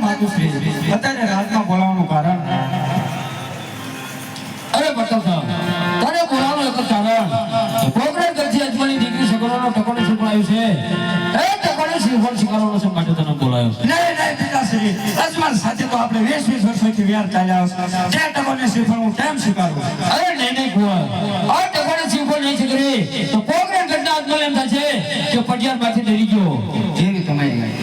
માતુશ્રી અત્યારે રાજમાં બોલાવવાનું કારણ અરે બતા સાહેબ તને બોલાવવાનું એક કારણ પ્રોગ્રામ કરતી અજમાની દીકરી સગરાનો ટકોને શીખવાયું છે એ ટકોને શીખવાડ શીખવાનો છે માટે તને બોલાવ્યો છે નહીં પિતાશ્રી અજમાન સાથે તો આપણે 20 વર્ષોથી વ્યાર ચાલ્યા છે જે ટકોને શીખવાડ હું કેમ શીખવાડું અરે નહીં કુંવર આ ટકોને શીખવાડ નહીં શીખરી તો પ્રોગ્રામ કરતા અજમાન એમ થશે કે પટિયાર માંથી ડરી ગયો જેવી તમારી